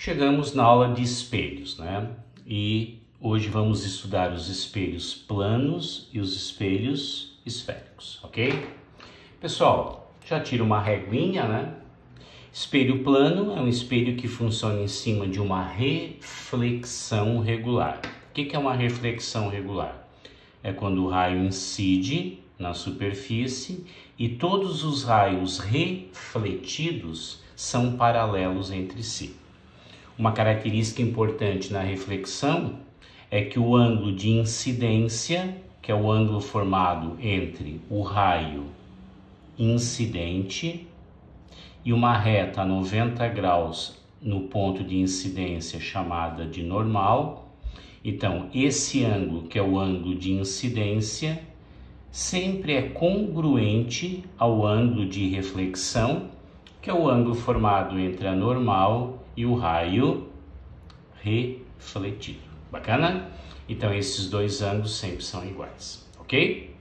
Chegamos na aula de espelhos, né? E hoje vamos estudar os espelhos planos e os espelhos esféricos, ok? Pessoal, já tira uma reguinha, né? Espelho plano é um espelho que funciona em cima de uma reflexão regular. O que é uma reflexão regular? É quando o raio incide na superfície e todos os raios refletidos são paralelos entre si. Uma característica importante na reflexão é que o ângulo de incidência, que é o ângulo formado entre o raio incidente e uma reta a 90 graus no ponto de incidência chamada de normal. Então, esse ângulo, que é o ângulo de incidência, sempre é congruente ao ângulo de reflexão, que é o ângulo formado entre a normal e o raio refletido. Bacana? Então, esses dois ângulos sempre são iguais, ok?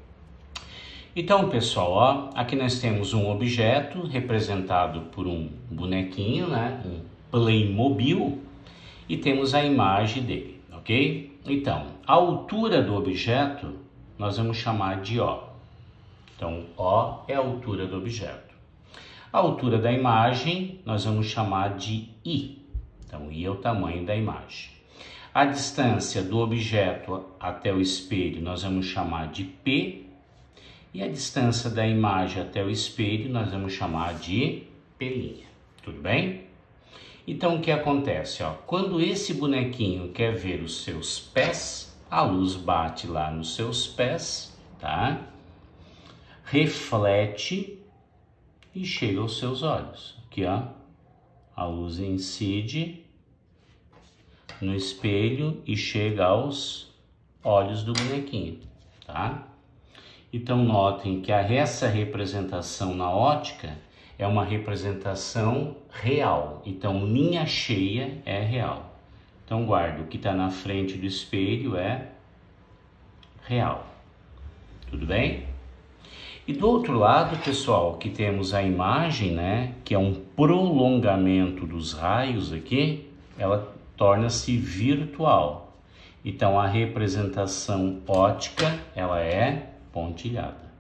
Então, pessoal, ó, aqui nós temos um objeto representado por um bonequinho, né? Um Playmobil, e temos a imagem dele, ok? Então, a altura do objeto nós vamos chamar de O. Então, O é a altura do objeto. A altura da imagem nós vamos chamar de I. Então, I é o tamanho da imagem. A distância do objeto até o espelho nós vamos chamar de P. E a distância da imagem até o espelho nós vamos chamar de P'. Tudo bem? Então, o que acontece? Ó, quando esse bonequinho quer ver os seus pés, a luz bate lá nos seus pés, tá? Reflete e chega aos seus olhos. Aqui, ó, a luz incide no espelho e chega aos olhos do bonequinho, tá? Então, notem que essa representação na ótica é uma representação real. Então, linha cheia é real. Então, guarda, o que está na frente do espelho é real. Tudo bem? E do outro lado, pessoal, que temos a imagem, né, que é um prolongamento dos raios aqui, ela torna-se virtual. Então, a representação ótica, ela é pontilhada.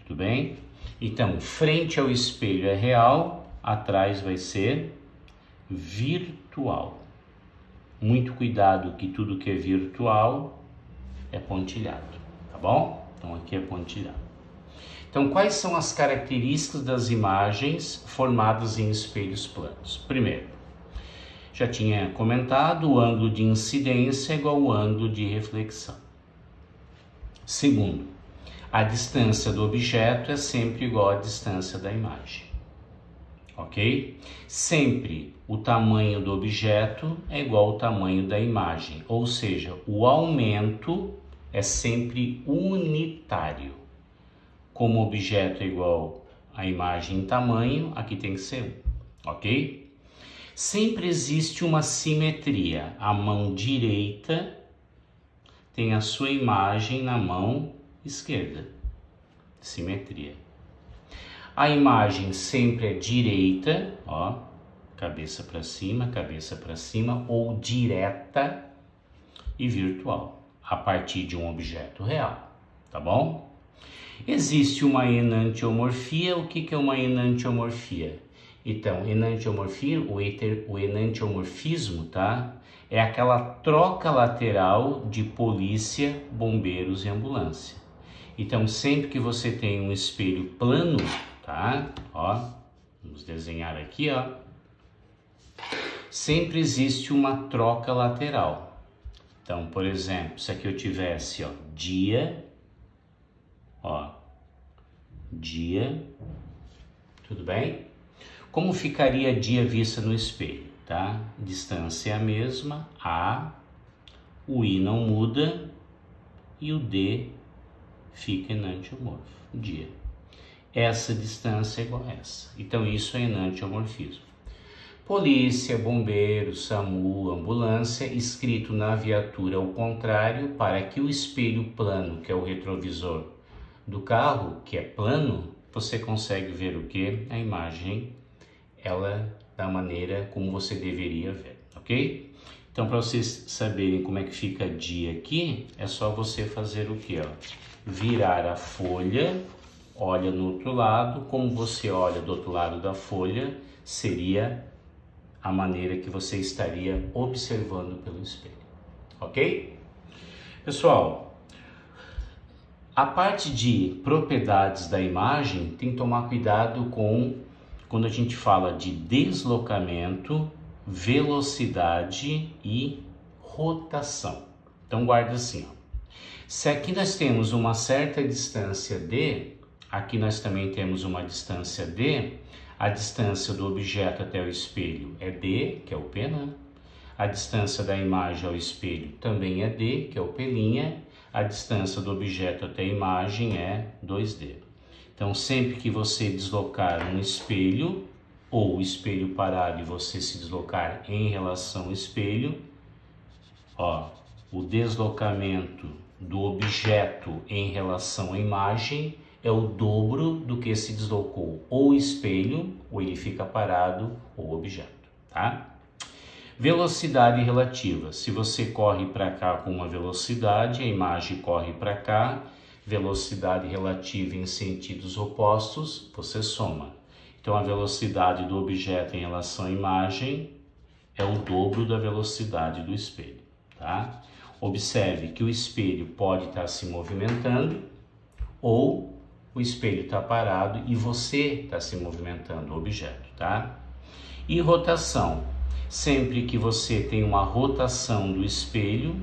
Tudo bem? Então, frente ao espelho é real, atrás vai ser virtual. Muito cuidado que tudo que é virtual é pontilhado, tá bom? Então, aqui é pontilhado. Então, quais são as características das imagens formadas em espelhos planos? Primeiro, já tinha comentado, o ângulo de incidência é igual ao ângulo de reflexão. Segundo, a distância do objeto é sempre igual à distância da imagem. Ok? Sempre o tamanho do objeto é igual ao tamanho da imagem, ou seja, o aumento é sempre unitário. Como o objeto é igual à imagem em tamanho, aqui tem que ser 1, ok? Sempre existe uma simetria. A mão direita tem a sua imagem na mão esquerda. Simetria. A imagem sempre é direita, ó, cabeça para cima, ou direta e virtual, a partir de um objeto real, tá bom? Existe uma enantiomorfia. O que é uma enantiomorfia? Então, enantiomorfia, o enantiomorfismo, tá? É aquela troca lateral de polícia, bombeiros e ambulância. Então, sempre que você tem um espelho plano, tá? Ó, vamos desenhar aqui, ó. Sempre existe uma troca lateral. Então, por exemplo, se aqui eu tivesse, ó, dia, tudo bem? Como ficaria dia vista no espelho, tá? Distância é a mesma, A, o I não muda e o D fica enantiomorfo, dia. Essa distância é igual a essa. Então, isso é enantiomorfismo. Polícia, bombeiro, SAMU, ambulância, escrito na viatura ao contrário, para que o espelho plano, que é o retrovisor do carro, que é plano, você consegue ver o que? A imagem, ela da maneira como você deveria ver, ok? Então, para vocês saberem como é que fica dia aqui, é só você fazer o quê? Ó? Virar a folha, olha no outro lado, como você olha do outro lado da folha, seria a maneira que você estaria observando pelo espelho, ok? Pessoal, a parte de propriedades da imagem tem que tomar cuidado com quando a gente fala de deslocamento, velocidade e rotação. Então guarda assim, ó. Se aqui nós temos uma certa distância d, aqui nós também temos uma distância d, a distância do objeto até o espelho é d, que é o P, né? A distância da imagem ao espelho também é d, que é o P', a distância do objeto até a imagem é 2d. Então sempre que você deslocar um espelho, ou o espelho parar e você se deslocar em relação ao espelho, ó, o deslocamento do objeto em relação à imagem é o dobro do que se deslocou ou o espelho, ou ele fica parado, ou o objeto, tá? Velocidade relativa. Se você corre para cá com uma velocidade, a imagem corre para cá, velocidade relativa em sentidos opostos, você soma. Então, a velocidade do objeto em relação à imagem é o dobro da velocidade do espelho, tá? Observe que o espelho pode estar se movimentando ou o espelho está parado e você está se movimentando, o objeto, tá? E rotação. Sempre que você tem uma rotação do espelho,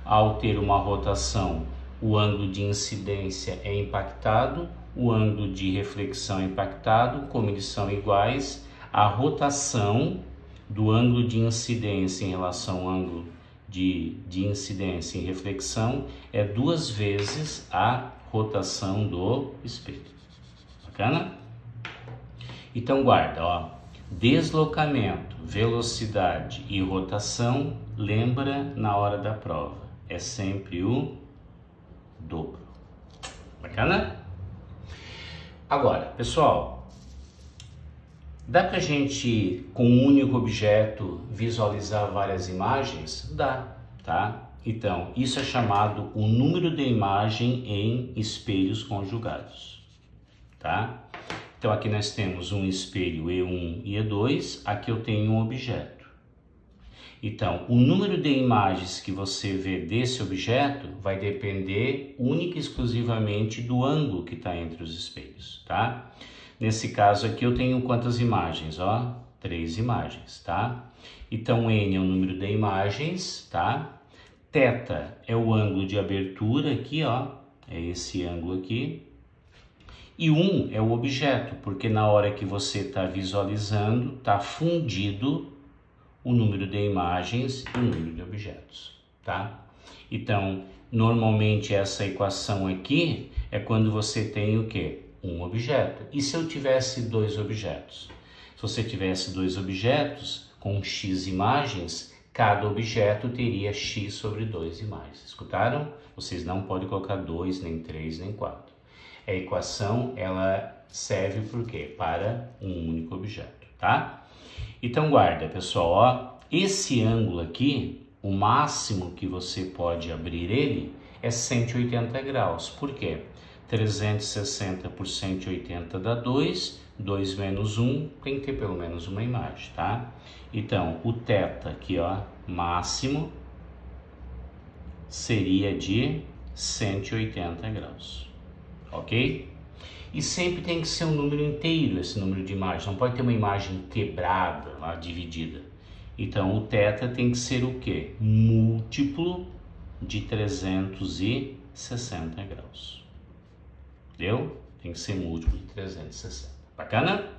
ao ter uma rotação, o ângulo de incidência é impactado, o ângulo de reflexão é impactado, como eles são iguais, a rotação do ângulo de incidência em relação ao ângulo de incidência em reflexão é 2 vezes a rotação do espelho. Bacana? Então guarda, ó, deslocamento, velocidade e rotação, lembra na hora da prova, é sempre o dobro. Bacana? Agora, pessoal, dá pra gente, com um único objeto, visualizar várias imagens? Dá, tá? Então, isso é chamado o número de imagem em espelhos conjugados, tá? Então, aqui nós temos um espelho E1 e E2, aqui eu tenho um objeto. Então, o número de imagens que você vê desse objeto vai depender única e exclusivamente do ângulo que está entre os espelhos, tá? Nesse caso aqui eu tenho quantas imagens? Ó, 3 imagens, tá? Então, N é o número de imagens, tá? Θ é o ângulo de abertura aqui, ó, é esse ângulo aqui. E 1 é o objeto, porque na hora que você está visualizando, está fundido o número de imagens e o número de objetos, tá? Então, normalmente essa equação aqui é quando você tem o quê? Um objeto. E se eu tivesse 2 objetos? Se você tivesse 2 objetos com x imagens, cada objeto teria x sobre 2 imagens. Escutaram? Vocês não podem colocar 2, nem 3, nem 4. A equação, ela serve por quê? Para um único objeto, tá? Então guarda, pessoal, ó, esse ângulo aqui, o máximo que você pode abrir ele é 180 graus. Por quê? 360 por 180 dá 2, 2 menos 1 tem que ter pelo menos uma imagem, tá? Então, o θ aqui, ó, máximo, seria de 180 graus, ok? E sempre tem que ser um número inteiro, esse número de imagens. Não pode ter uma imagem quebrada, lá, dividida. Então, o θ tem que ser o quê? Múltiplo de 360 graus. Entendeu? Tem que ser múltiplo de 360. Bacana?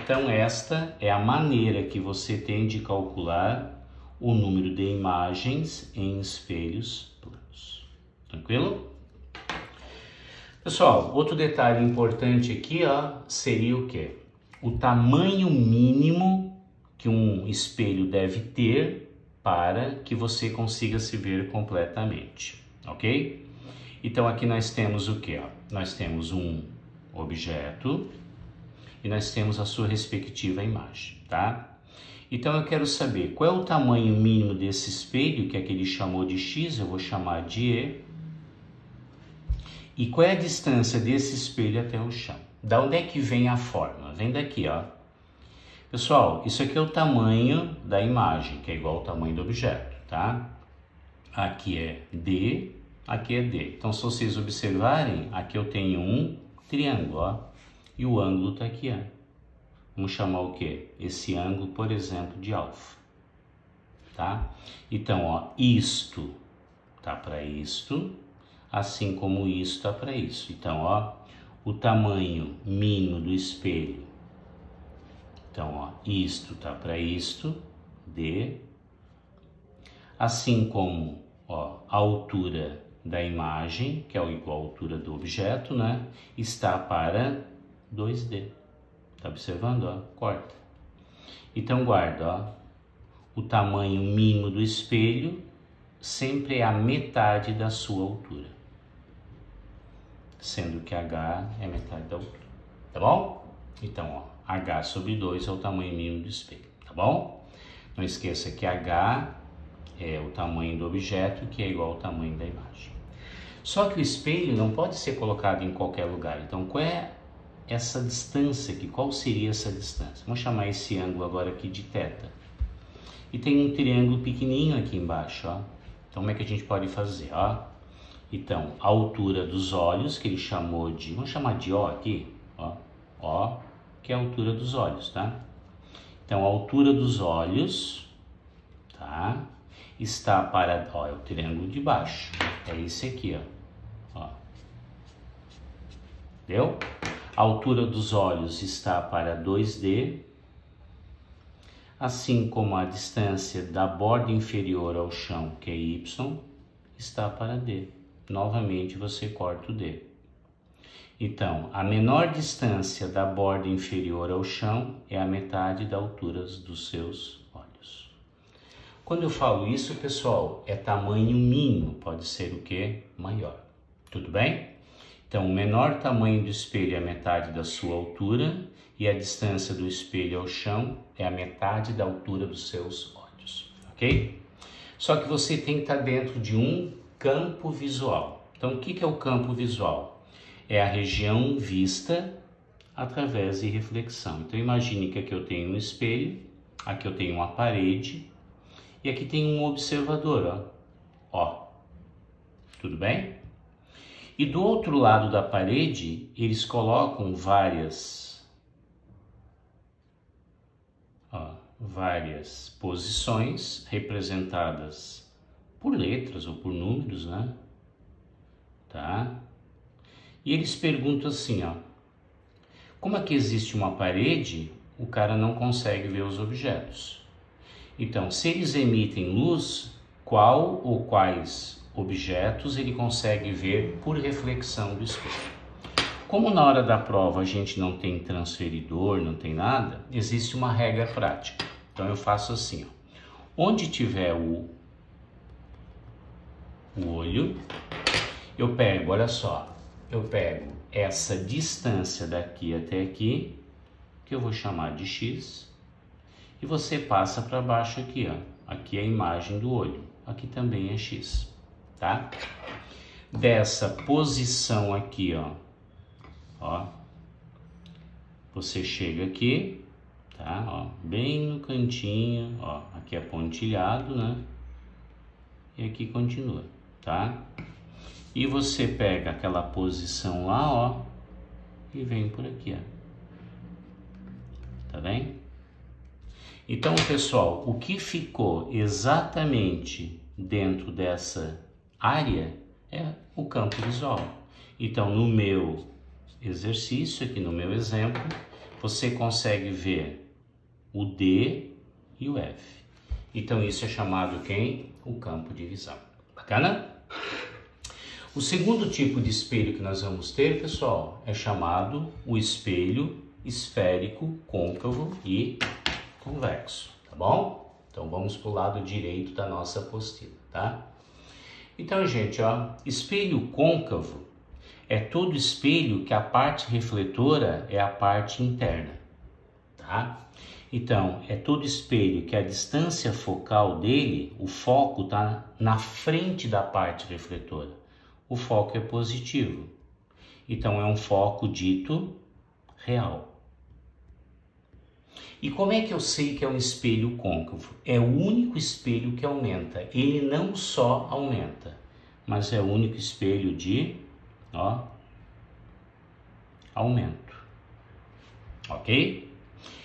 Então, esta é a maneira que você tem de calcular o número de imagens em espelhos planos. Tranquilo? Pessoal, outro detalhe importante aqui, ó, seria o quê? O tamanho mínimo que um espelho deve ter para que você consiga se ver completamente, ok? Então aqui nós temos o quê? Ó? Nós temos um objeto e nós temos a sua respectiva imagem, tá? tá? Então eu quero saber qual é o tamanho mínimo desse espelho, que é que ele chamou de x, eu vou chamar de E. E qual é a distância desse espelho até o chão? Da onde é que vem a forma? Vem daqui, ó. Pessoal, isso aqui é o tamanho da imagem, que é igual ao tamanho do objeto, tá? Aqui é D, aqui é D. Então, se vocês observarem, aqui eu tenho um triângulo, ó. E o ângulo tá aqui, ó. Vamos chamar o quê? Esse ângulo, por exemplo, de alfa, tá? Então, ó, isto tá para isto, assim como isso tá para isso. Então, ó, o tamanho mínimo do espelho. Então, ó, isto tá para isto, D. Assim como, ó, a altura da imagem, que é igual à altura do objeto, né? Está para 2D. Tá observando, ó? Corta. Então, guarda, ó. O tamanho mínimo do espelho sempre é a metade da sua altura. Sendo que H é metade da altura. Tá bom? Então, ó, H sobre 2 é o tamanho mínimo do espelho. Tá bom? Não esqueça que H é o tamanho do objeto, que é igual ao tamanho da imagem. Só que o espelho não pode ser colocado em qualquer lugar. Então, qual é essa distância aqui? Qual seria essa distância? Vamos chamar esse ângulo agora aqui de θ. E tem um triângulo pequenininho aqui embaixo, ó. Então, como é que a gente pode fazer, ó? Então, a altura dos olhos, que ele chamou de... Vamos chamar de O aqui, ó. O, que é a altura dos olhos, tá? Então, a altura dos olhos, tá? Está para... Ó, é o triângulo de baixo. É esse aqui, ó. Entendeu? A altura dos olhos está para 2D, assim como a distância da borda inferior ao chão, que é Y, está para D. Novamente você corta o D. Então, a menor distância da borda inferior ao chão é a metade da altura dos seus olhos. Quando eu falo isso, pessoal, é tamanho mínimo, pode ser o que? Maior. Tudo bem? Então, o menor tamanho do espelho é a metade da sua altura e a distância do espelho ao chão é a metade da altura dos seus olhos, ok? Só que você tem que estar dentro de um campo visual. Então, o que é o campo visual? É a região vista através de reflexão. Então, imagine que aqui eu tenho um espelho, aqui eu tenho uma parede e aqui tem um observador, ó. Tudo bem? E do outro lado da parede, eles colocam várias posições representadas por letras ou por números, né? Tá? E eles perguntam assim, ó. Como é que existe uma parede, o cara não consegue ver os objetos. Então, se eles emitem luz, qual ou quais objetos ele consegue ver por reflexão do espelho. Como na hora da prova a gente não tem transferidor, não tem nada, existe uma regra prática. Então eu faço assim, ó. Onde tiver o olho, eu pego, olha só, eu pego essa distância daqui até aqui, que eu vou chamar de x, e você passa para baixo aqui, ó. Aqui é a imagem do olho, aqui também é x. Tá? Dessa posição aqui, ó, você chega aqui, tá? Ó, bem no cantinho, ó, aqui é pontilhado, né? E aqui continua, tá? E você pega aquela posição lá, ó, e vem por aqui, ó. Tá bem? Então, pessoal, o que ficou exatamente dentro dessa área é o campo visual. Então, no meu exercício, aqui no meu exemplo, você consegue ver o D e o F. Então, isso é chamado quem? O campo de visão. Bacana? O segundo tipo de espelho que nós vamos ter, pessoal, é chamado o espelho esférico, côncavo e convexo, tá bom? Então, vamos para o lado direito da nossa apostila, tá? Então, gente, ó, espelho côncavo é todo espelho que a parte refletora é a parte interna, tá? Então, é todo espelho que a distância focal dele, o foco está na frente da parte refletora. O foco é positivo. Então, é um foco dito real. E como é que eu sei que é um espelho côncavo? É o único espelho que aumenta. Ele não só aumenta, mas é o único espelho de aumento. Ok?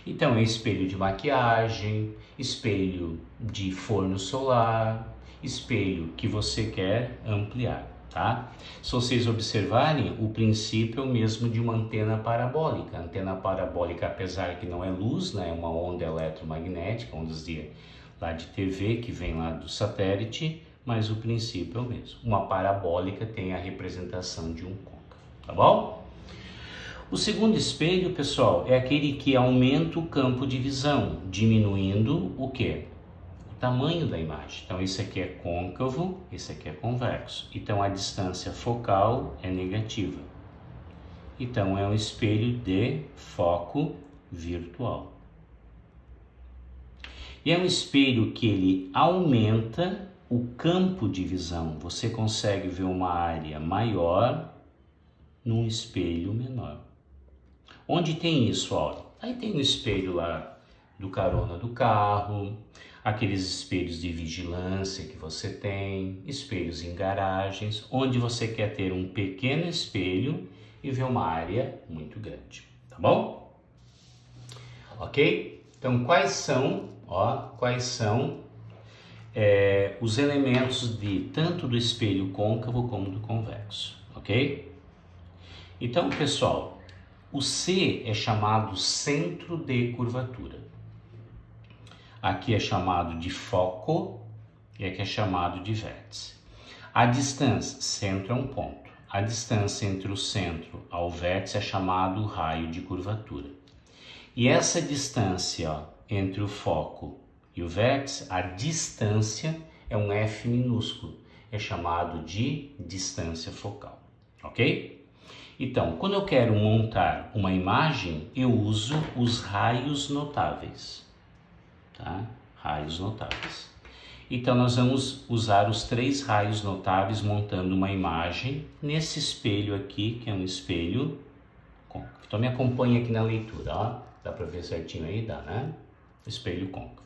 Então, é espelho de maquiagem, espelho de forno solar, espelho que você quer ampliar, tá? Se vocês observarem, o princípio é o mesmo de uma antena parabólica. A antena parabólica, apesar que não é luz, né, é uma onda eletromagnética, ondas lá de TV que vem lá do satélite, mas o princípio é o mesmo. Uma parabólica tem a representação de um côncavo, tá bom? O segundo espelho, pessoal, é aquele que aumenta o campo de visão, diminuindo o quê? O tamanho da imagem. Então, esse aqui é côncavo, esse aqui é convexo. Então, a distância focal é negativa. Então, é um espelho de foco virtual. E é um espelho que ele aumenta o campo de visão. Você consegue ver uma área maior num espelho menor. Onde tem isso, ó? Aí tem um espelho lá do carona do carro, aqueles espelhos de vigilância que você tem, espelhos em garagens, onde você quer ter um pequeno espelho e ver uma área muito grande, tá bom? Ok? Então, quais são os elementos tanto do espelho côncavo como do convexo, ok? Então, pessoal, o C é chamado centro de curvatura. Aqui é chamado de foco e aqui é chamado de vértice. A distância, centro é um ponto. A distância entre o centro ao vértice é chamado raio de curvatura. E essa distância entre o foco e o vértice, a distância é um F minúsculo. É chamado de distância focal. Ok? Então, quando eu quero montar uma imagem, eu uso os raios notáveis, tá? Raios notáveis. Então, nós vamos usar os 3 raios notáveis montando uma imagem nesse espelho aqui, que é um espelho côncavo. Então, me acompanha aqui na leitura, ó. Dá para ver certinho aí? Dá, né? Espelho côncavo.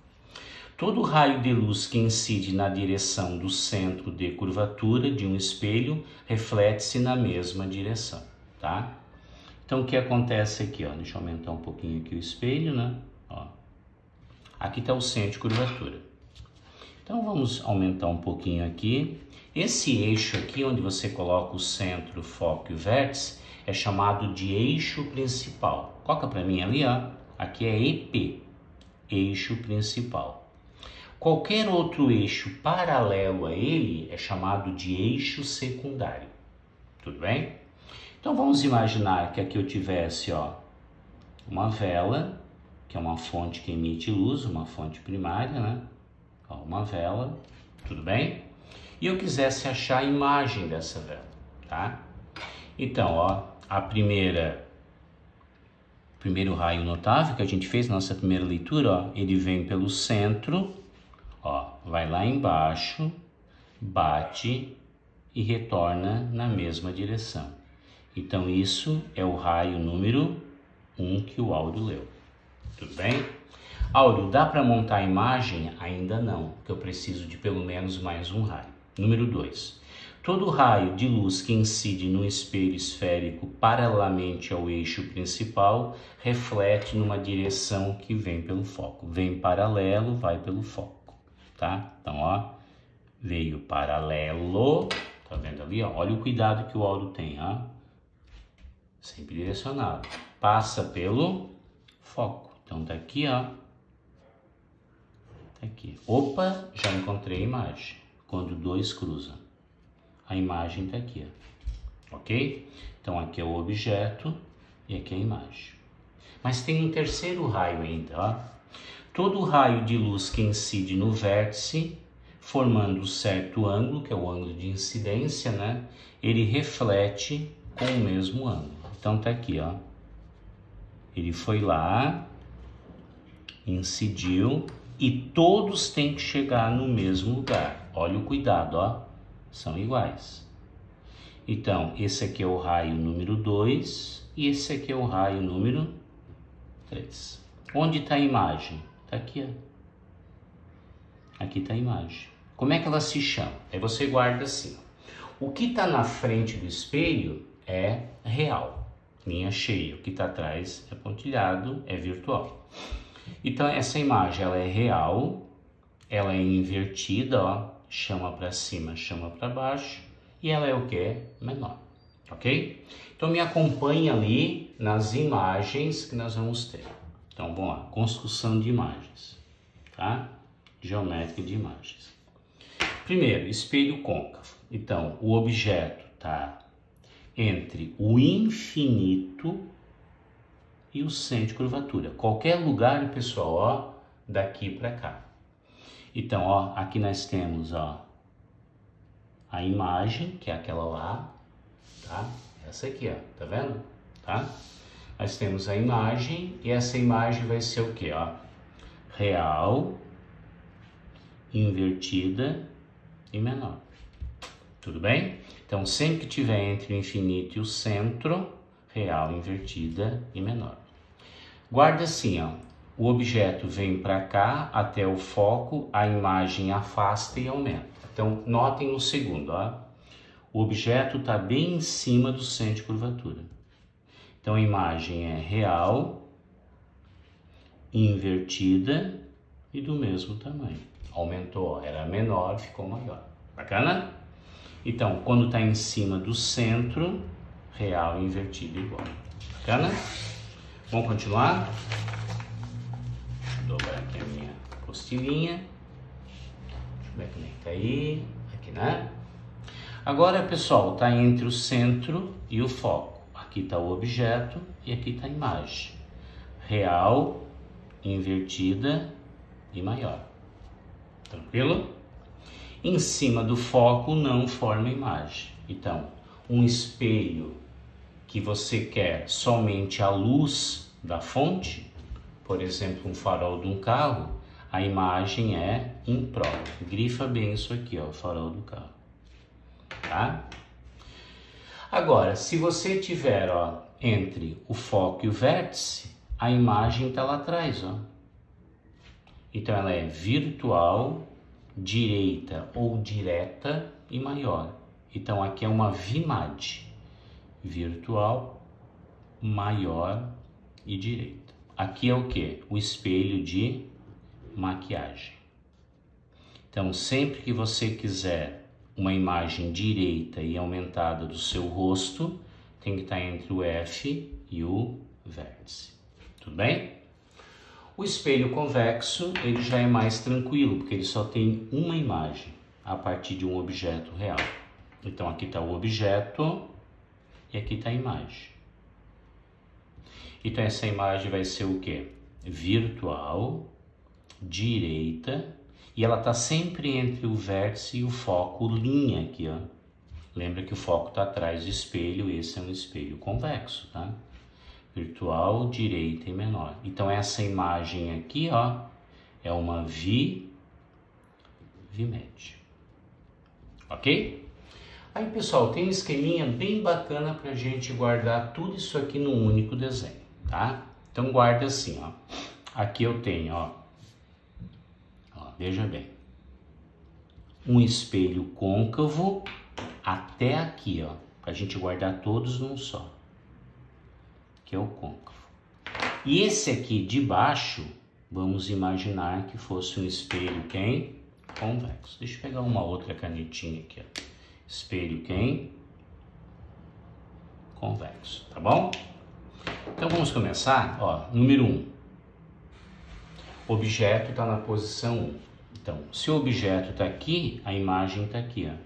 Todo raio de luz que incide na direção do centro de curvatura de um espelho reflete-se na mesma direção. Tá? Então, o que acontece aqui, ó? Deixa eu aumentar um pouquinho aqui o espelho, né? Ó. Aqui está o centro de curvatura. Então, vamos aumentar um pouquinho aqui. Esse eixo aqui, onde você coloca o centro, o foco e o vértice, é chamado de eixo principal. Coloca para mim ali, ó. Aqui é EP, eixo principal. Qualquer outro eixo paralelo a ele é chamado de eixo secundário. Tudo bem? Então, vamos imaginar que aqui eu tivesse, ó, uma vela, que é uma fonte que emite luz, uma fonte primária, né? Ó, uma vela, tudo bem? E eu quisesse achar a imagem dessa vela, tá? Então, ó, primeiro raio notável que a gente fez na nossa primeira leitura, ó, ele vem pelo centro, ó, vai lá embaixo, bate e retorna na mesma direção. Então, isso é o raio número 1 que o Áureo leu. Tudo bem? Áureo, dá para montar a imagem? Ainda não, porque eu preciso de pelo menos mais um raio. Número 2. Todo raio de luz que incide no espelho esférico paralelamente ao eixo principal reflete numa direção que vem pelo foco. Vem paralelo, vai pelo foco, tá? Então, ó, veio paralelo, tá vendo ali, ó? Olha o cuidado que o Áureo tem, ó. Sempre direcionado. Passa pelo foco. Então, tá aqui, ó. Tá aqui. Opa, já encontrei a imagem. Quando 2 cruzam. A imagem tá aqui, ó. Ok? Então, aqui é o objeto e aqui é a imagem. Mas tem um terceiro raio ainda, ó. Todo raio de luz que incide no vértice, formando certo ângulo, que é o ângulo de incidência, né? Ele reflete com o mesmo ângulo. Então, tá aqui, ó. Ele foi lá, incidiu e todos têm que chegar no mesmo lugar. Olha o cuidado, ó, são iguais. Então, esse aqui é o raio número 2 e esse aqui é o raio número 3. Onde está a imagem? Está aqui, ó. Aqui está a imagem. Como é que ela se chama? Aí você guarda assim. O que está na frente do espelho é real, linha cheia. O que está atrás é pontilhado, é virtual. Então, essa imagem ela é real, ela é invertida, ó, chama para cima, chama para baixo, e ela é o que? Menor, ok? Então, me acompanhe ali nas imagens que nós vamos ter. Então, vamos lá, construção de imagens, tá? Geométrica de imagens. Primeiro, espelho côncavo. Então, o objeto está entre o infinito e o centro de curvatura. Qualquer lugar, pessoal, ó, daqui para cá. Então, ó, aqui nós temos, ó, a imagem, que é aquela lá, tá? Essa aqui, ó, tá vendo? Tá? Nós temos a imagem e essa imagem vai ser o quê, ó? Real, invertida e menor. Tudo bem? Então, sempre que tiver entre o infinito e o centro, real, invertida e menor. Guarda assim, ó, o objeto vem para cá até o foco, a imagem afasta e aumenta. Então, notem o segundo, ó, o objeto está bem em cima do centro de curvatura. Então, a imagem é real, invertida e do mesmo tamanho. Aumentou, ó, era menor, ficou maior. Bacana? Então, quando está em cima do centro, real, invertido igual. Bacana? Vamos continuar? Vou dobrar aqui a minha postilhinha. Deixa eu ver como é que tá aí. Aqui, né? Agora, pessoal, está entre o centro e o foco. Aqui está o objeto e aqui está a imagem. Real, invertida e maior. Tranquilo? Em cima do foco não forma imagem. Então, um espelho que você quer somente a luz da fonte, por exemplo, um farol de um carro, a imagem é imprópria. Grifa bem isso aqui, ó, o farol do carro. Tá? Agora, se você tiver, ó, entre o foco e o vértice, a imagem está lá atrás, ó. Então, ela é virtual, direita ou direta e maior. Então, aqui é uma VMAD, virtual, maior e direita. Aqui é o que? O espelho de maquiagem. Então, sempre que você quiser uma imagem direita e aumentada do seu rosto, tem que estar entre o F e o vértice. Tudo bem? O espelho convexo, ele já é mais tranquilo, porque ele só tem uma imagem a partir de um objeto real. Então, aqui está o objeto e aqui está a imagem. Então, essa imagem vai ser o quê? Virtual, direita, e ela está sempre entre o vértice e o foco, linha aqui, ó. Lembra que o foco está atrás do espelho, esse é um espelho convexo, tá? Virtual, direita e menor. Então, essa imagem aqui, ó, é uma VMAD. Ok? Aí, pessoal, tem um esqueminha bem bacana para a gente guardar tudo isso aqui num único desenho, tá? Então, guarda assim, ó. Aqui eu tenho, ó, veja bem, um espelho côncavo até aqui, ó, para a gente guardar todos num só. Que é o côncavo. E esse aqui de baixo, vamos imaginar que fosse um espelho quem? Convexo. Deixa eu pegar uma outra canetinha aqui, ó. Espelho quem? Convexo, tá bom? Então vamos começar, ó, número 1. O objeto está na posição 1. Então, se o objeto está aqui, a imagem está aqui, ó.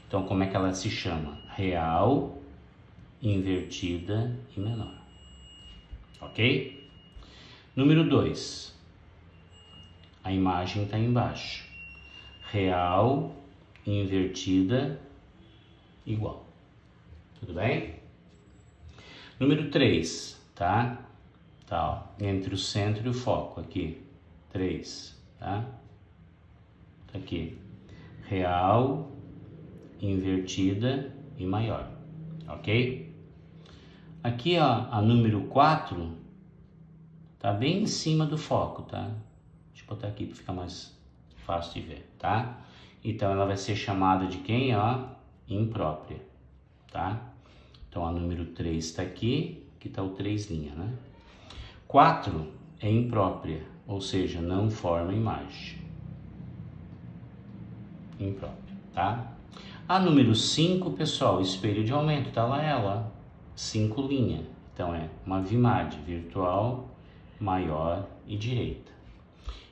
Então, como é que ela se chama? Real, invertida e menor. Ok? Número 2. A imagem está embaixo. Real, invertida, igual. Tudo bem? Número 3, tá? Tá, ó, entre o centro e o foco, aqui, 3, tá? Tá aqui, real, invertida e maior, ok? Aqui, ó, a número 4 tá bem em cima do foco, tá? Deixa eu botar aqui para ficar mais fácil de ver, tá? Então, ela vai ser chamada de quem, ó? Imprópria, tá? Então, a número 3 está aqui tá o 3', né? 4 é imprópria, ou seja, não forma imagem. Imprópria, tá? A número 5, pessoal, espelho de aumento, tá lá ela, 5'. Então, é uma VMAD, virtual, maior e direita.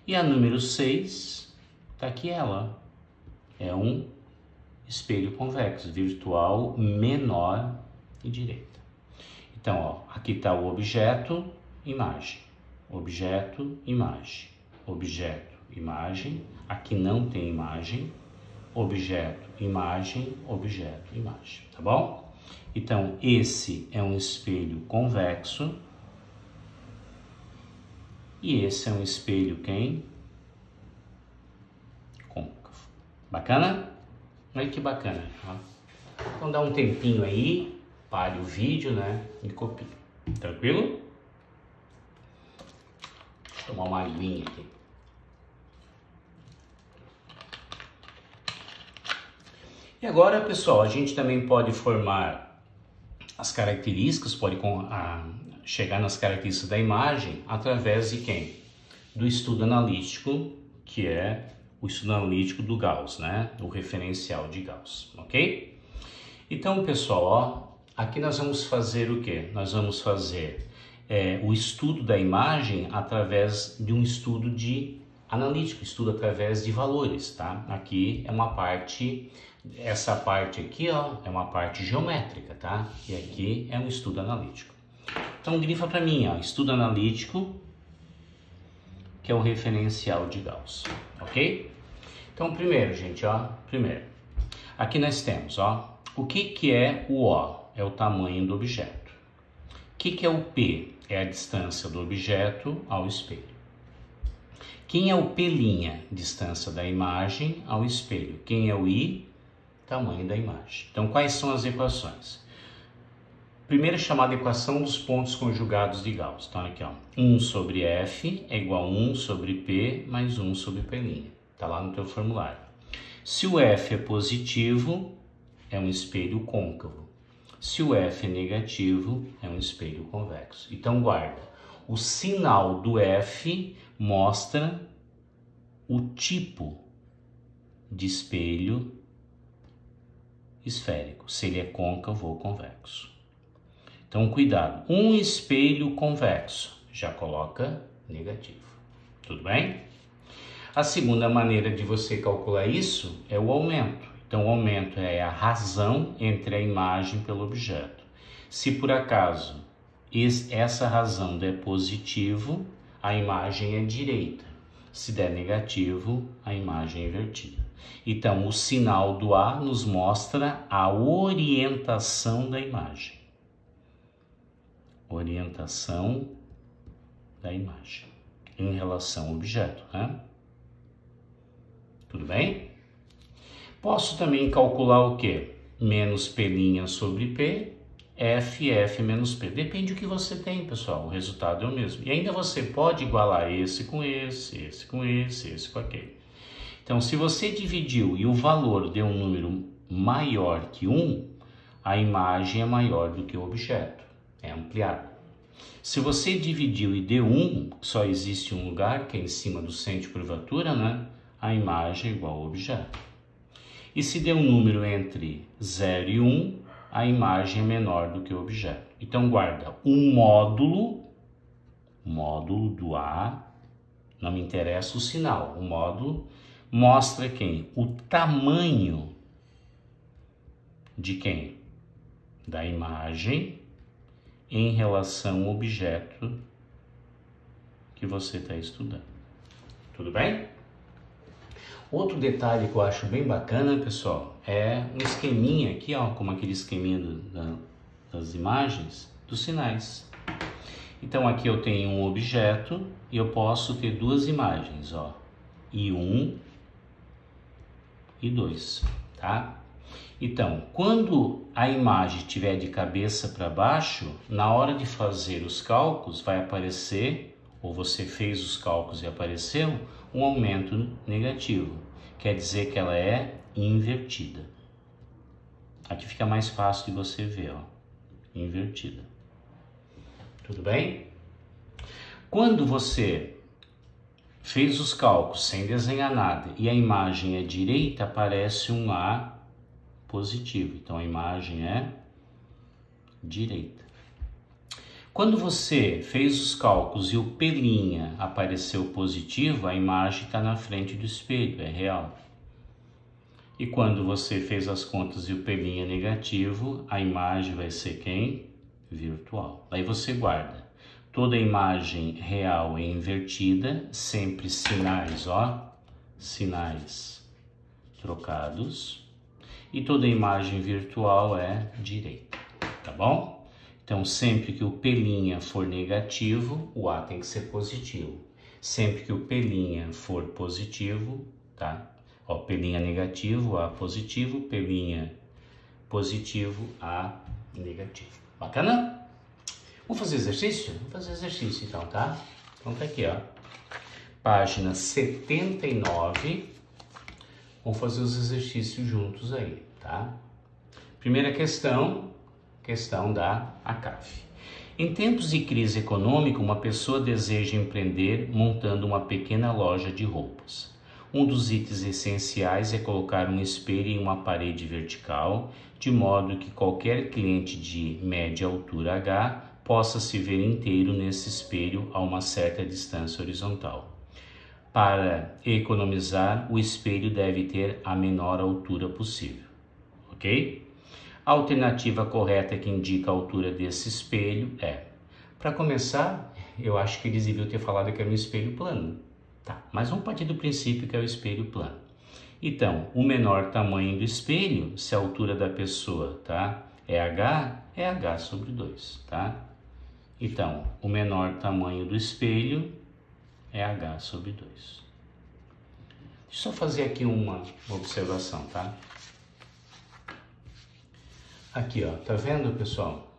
E a número 6, tá aqui ela, é um espelho convexo, virtual, menor e direita. Então, ó, aqui está o objeto, imagem, objeto, imagem, objeto, imagem, aqui não tem imagem, objeto, imagem, objeto, imagem, tá bom? Então, esse é um espelho convexo e esse é um espelho quem? Côncavo. Bacana? Olha que bacana, ó. Então, dá um tempinho aí. Pare o vídeo, né? E copie. Tranquilo? Deixa eu tomar uma aguinha aqui. E agora, pessoal, a gente também pode formar as características, pode chegar nas características da imagem através de quem? Do estudo analítico, que é o estudo analítico do Gauss, né? O referencial de Gauss, ok? Então, pessoal, ó, aqui nós vamos fazer o quê? Nós vamos fazer o estudo da imagem através de um estudo analítico, estudo através de valores, tá? Aqui é uma parte, essa parte aqui, ó, é uma parte geométrica, tá? E aqui é um estudo analítico. Então, grifa para mim, ó, estudo analítico, que é o referencial de Gauss, ok? Então, primeiro, gente, ó, aqui nós temos, ó, o que é o O? É o tamanho do objeto. O que é o P? É a distância do objeto ao espelho. Quem é o P'? Distância da imagem ao espelho. Quem é o I? Tamanho da imagem. Então, quais são as equações? Primeira chamada equação dos pontos conjugados de Gauss. Então, aqui, ó, 1 sobre F é igual a 1 sobre P mais 1 sobre P'. Está lá no teu formulário. Se o F é positivo, é um espelho côncavo. Se o F é negativo, é um espelho convexo. Então, guarda. O sinal do F mostra o tipo de espelho esférico, se ele é côncavo ou convexo. Então, cuidado. Um espelho convexo, já coloca negativo. Tudo bem? A segunda maneira de você calcular isso é o aumento. Então, o aumento é a razão entre a imagem pelo objeto. Se por acaso essa razão der positivo, a imagem é direita. Se der negativo, a imagem é invertida. Então, o sinal do A nos mostra a orientação da imagem. Orientação da imagem em relação ao objeto, né? Tudo bem? Posso também calcular o quê? Menos P' sobre P, F menos P. Depende do que você tem, pessoal. O resultado é o mesmo. E ainda você pode igualar esse com esse, esse com esse, esse com aquele. Então, se você dividiu e o valor deu um número maior que 1, a imagem é maior do que o objeto. É ampliado. Se você dividiu e deu 1, só existe um lugar, que é em cima do centro de curvatura, né? A imagem é igual ao objeto. E se der um número entre 0 e 1, a imagem é menor do que o objeto. Então, guarda o módulo do A, não me interessa o sinal, o módulo mostra quem? O tamanho de quem? Da imagem em relação ao objeto que você está estudando. Tudo bem? Outro detalhe que eu acho bem bacana, pessoal, é um esqueminha aqui, ó, como aquele esqueminha das imagens, dos sinais. Então aqui eu tenho um objeto e eu posso ter duas imagens, ó, I1 e 2, tá? Então, quando a imagem estiver de cabeça para baixo, na hora de fazer os cálculos vai aparecer, ou você fez os cálculos e apareceu, um aumento negativo. Quer dizer que ela é invertida. Aqui fica mais fácil de você ver, ó, invertida. Tudo bem? Quando você fez os cálculos sem desenhar nada e a imagem é direita, aparece um A positivo. Então a imagem é direita. Quando você fez os cálculos e o P' apareceu positivo, a imagem está na frente do espelho, é real. E quando você fez as contas e o P' é negativo, a imagem vai ser quem? Virtual. Aí você guarda. Toda imagem real é invertida, sempre sinais, ó, sinais trocados. E toda imagem virtual é direita, tá bom? Então, sempre que o P' for negativo, o A tem que ser positivo. Sempre que o P' for positivo, tá? Ó, P' negativo, A positivo, P' positivo, A negativo. Bacana? Vamos fazer exercício? Vamos fazer exercício então, tá? Então tá aqui, ó. Página 79. Vamos fazer os exercícios juntos aí, tá? Primeira questão da ACAF. Em tempos de crise econômica, uma pessoa deseja empreender montando uma pequena loja de roupas. Um dos itens essenciais é colocar um espelho em uma parede vertical, de modo que qualquer cliente de média altura H possa se ver inteiro nesse espelho a uma certa distância horizontal. Para economizar, o espelho deve ter a menor altura possível, ok? A alternativa correta que indica a altura desse espelho é, para começar, eu acho que eles deviam ter falado que era um espelho plano, tá? Mas vamos partir do princípio que é o espelho plano. Então, o menor tamanho do espelho, se a altura da pessoa, tá, é H sobre 2, tá? Então, o menor tamanho do espelho é H sobre 2. Deixa eu só fazer aqui uma observação, tá? Aqui, ó, tá vendo, pessoal?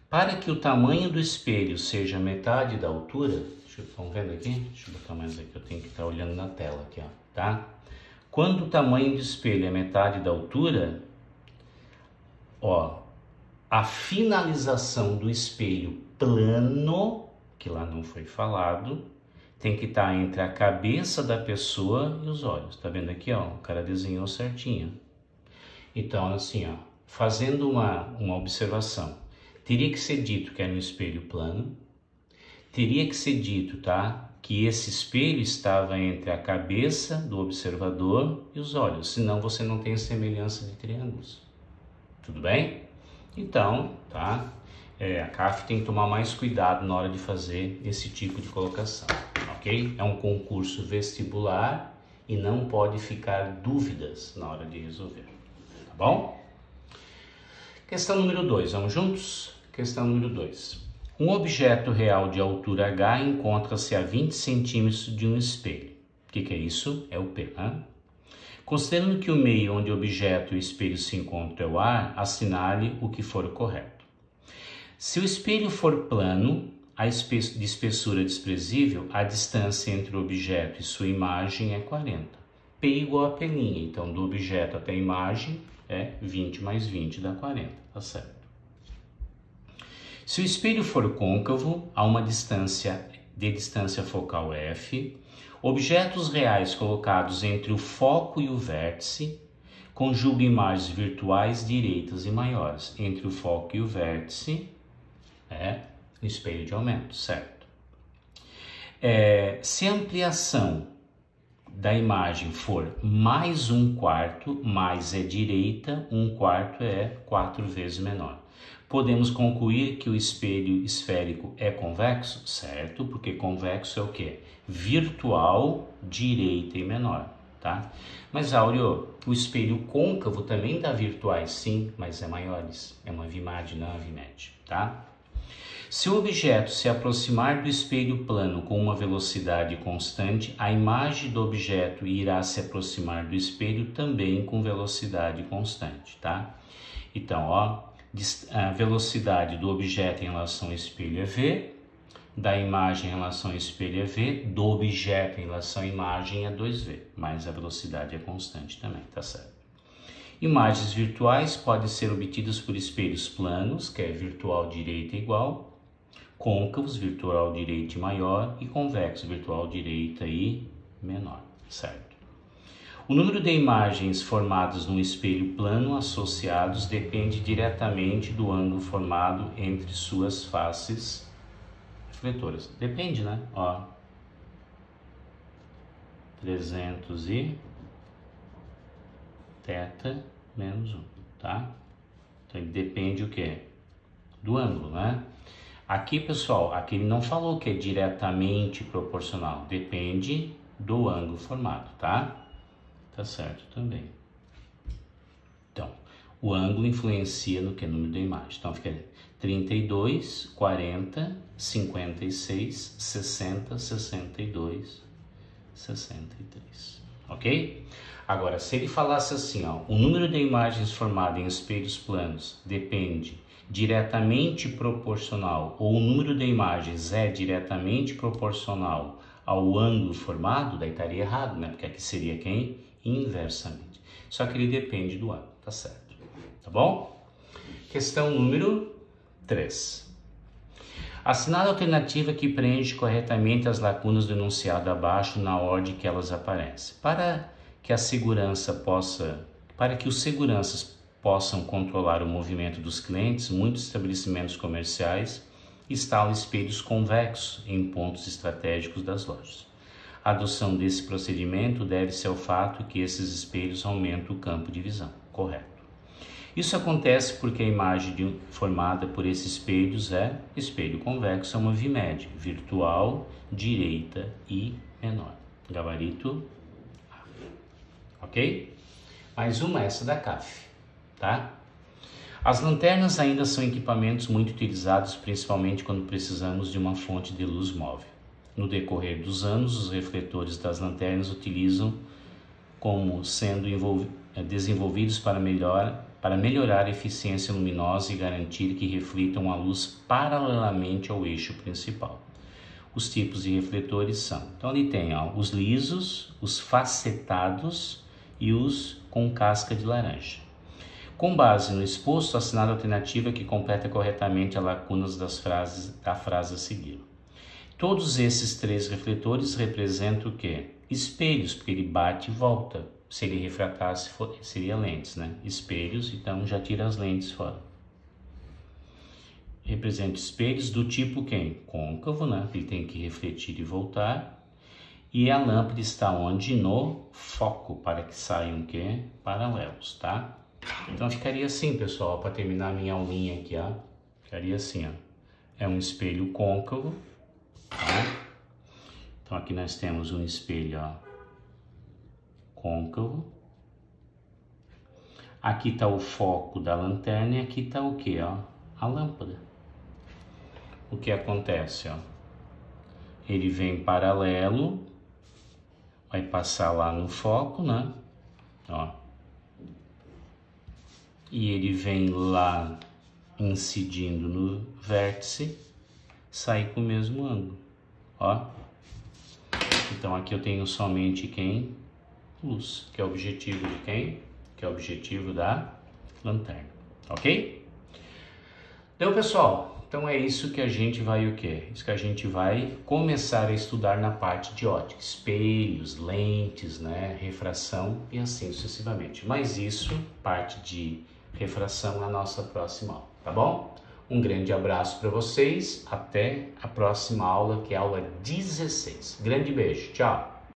Para que o tamanho do espelho seja metade da altura, estão vendo aqui? Deixa eu botar mais aqui, eu tenho que estar olhando na tela aqui, ó, tá? Quando o tamanho do espelho é metade da altura, ó, a finalização do espelho plano, que lá não foi falado, tem que estar entre a cabeça da pessoa e os olhos. Tá vendo aqui, ó? O cara desenhou certinho. Então, assim, ó, fazendo uma observação, teria que ser dito que era um espelho plano, teria que ser dito, tá, que esse espelho estava entre a cabeça do observador e os olhos, senão você não tem semelhança de triângulos. Tudo bem? Então, tá? A CAF tem que tomar mais cuidado na hora de fazer esse tipo de colocação, ok? É um concurso vestibular e não pode ficar dúvidas na hora de resolver, tá bom? Questão número 2, vamos juntos? Questão número 2. Um objeto real de altura H encontra-se a 20 centímetros de um espelho. O que é isso? É o P, né? Considerando que o meio onde o objeto e o espelho se encontram é o ar, assinale o que for correto. Se o espelho for plano, de espessura desprezível, a distância entre o objeto e sua imagem é 40. P igual a P', então do objeto até a imagem é 20 mais 20 dá 40, tá certo? Se o espelho for côncavo, a uma distância focal f, objetos reais colocados entre o foco e o vértice, conjuga imagens virtuais direitas e maiores. Entre o foco e o vértice é o espelho de aumento, certo? Se a ampliação da imagem for mais 1/4, mais é direita, 1/4 é 4 vezes menor. Podemos concluir que o espelho esférico é convexo? Certo, porque convexo é o quê? Virtual, direita e menor, tá? Mas, Áureo, o espelho côncavo também dá virtuais, sim, mas é maiores. É uma VIMAD, não é uma VIMED, tá? Se o objeto se aproximar do espelho plano com uma velocidade constante, a imagem do objeto irá se aproximar do espelho também com velocidade constante, tá? Então, ó, a velocidade do objeto em relação ao espelho é v, da imagem em relação ao espelho é v, do objeto em relação à imagem é 2v, mas a velocidade é constante também, tá certo? Imagens virtuais podem ser obtidas por espelhos planos, que é virtual direita igual, côncavos, virtual direita maior, e convexo, virtual direita e menor, certo? O número de imagens formadas num espelho plano associados depende diretamente do ângulo formado entre suas faces refletoras. Depende, né? Ó, 300 e θ menos 1, tá? Então ele depende o quê? Do ângulo, né? Aqui, pessoal, aqui ele não falou que é diretamente proporcional, depende do ângulo formado, tá? Tá certo também. Então, o ângulo influencia no que? No número da imagem. Então fica 32, 40, 56, 60, 62, 63, ok? Agora, se ele falasse assim, ó, o número de imagens formadas em espelhos planos depende diretamente proporcional, ou o número de imagens é diretamente proporcional ao ângulo formado, daí estaria errado, né? Porque aqui seria quem? Inversamente. Só que ele depende do ângulo, tá certo? Tá bom? Questão número 3. Assinale a alternativa que preenche corretamente as lacunas do enunciado abaixo na ordem que elas aparecem. Para que os seguranças possam controlar o movimento dos clientes, muitos estabelecimentos comerciais instalam espelhos convexos em pontos estratégicos das lojas. A adoção desse procedimento deve-se ao fato que esses espelhos aumentam o campo de visão. Correto. Isso acontece porque a imagem formada por esses espelhos é espelho convexo, é uma VMED, virtual, direita e menor. Gabarito A. Ok? Mais uma, essa da CAF, tá? As lanternas ainda são equipamentos muito utilizados, principalmente quando precisamos de uma fonte de luz móvel. No decorrer dos anos, os refletores das lanternas utilizam como sendo desenvolvidos para melhorar a eficiência luminosa e garantir que reflitam a luz paralelamente ao eixo principal. Os tipos de refletores são, então ali tem ó, os lisos, os facetados e os com casca de laranja. Com base no exposto, assinale a alternativa que completa corretamente as lacunas da frase a seguir. Todos esses três refletores representam o quê? Espelhos, porque ele bate e volta. Se ele refratasse, seria lentes, né? Espelhos, então já tira as lentes fora. Representa espelhos do tipo quem? Côncavo, né? Ele tem que refletir e voltar. E a lâmpada está onde? No foco, para que saiam o quê? Paralelos, tá? Então ficaria assim, pessoal, para terminar minha aulinha aqui, ó. Ficaria assim, ó. É um espelho côncavo, tá? Então aqui nós temos um espelho, ó, côncavo. Aqui está o foco da lanterna e aqui está o que, ó? A lâmpada. O que acontece, ó? Ele vem paralelo, vai passar lá no foco, né? Ó. E ele vem lá incidindo no vértice, sai com o mesmo ângulo, ó. Então aqui eu tenho somente quem? Luz, que é o objetivo de quem? Que é o objetivo da lanterna, ok? Então, pessoal, então é isso que a gente vai o quê? Isso que a gente vai começar a estudar na parte de ótica, espelhos, lentes, né, refração e assim sucessivamente. Mas isso, parte de refração, na nossa próxima aula, tá bom? Um grande abraço para vocês, até a próxima aula, que é a aula 16. Grande beijo, tchau!